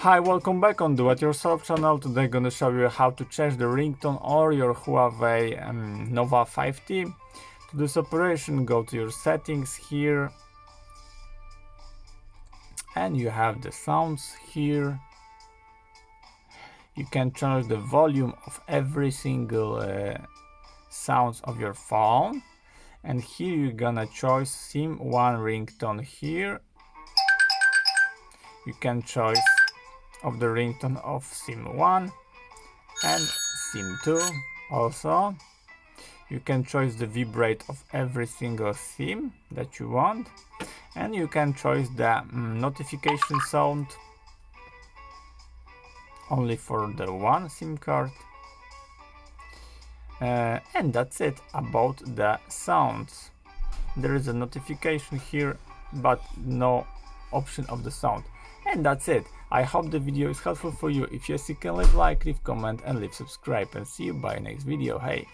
Hi, welcome back on Do It Yourself channel. Today I'm gonna show you how to change the ringtone or your HUAWEI Nova 5T. To this operation, go to your settings here and you have the sounds here. You can change the volume of every single sounds of your phone, and here you're gonna choose SIM1 ringtone. Here you can choose of the ringtone of SIM1 and SIM2. Also you can choose the vibrate of every single SIM that you want, and you can choose the notification sound only for the one SIM card. And that's it about the sounds. There is a notification here but no option of the sound, and that's it. I hope the video is helpful for you. If yes, you can leave like, leave comment and leave subscribe, and see you by next video. Hey.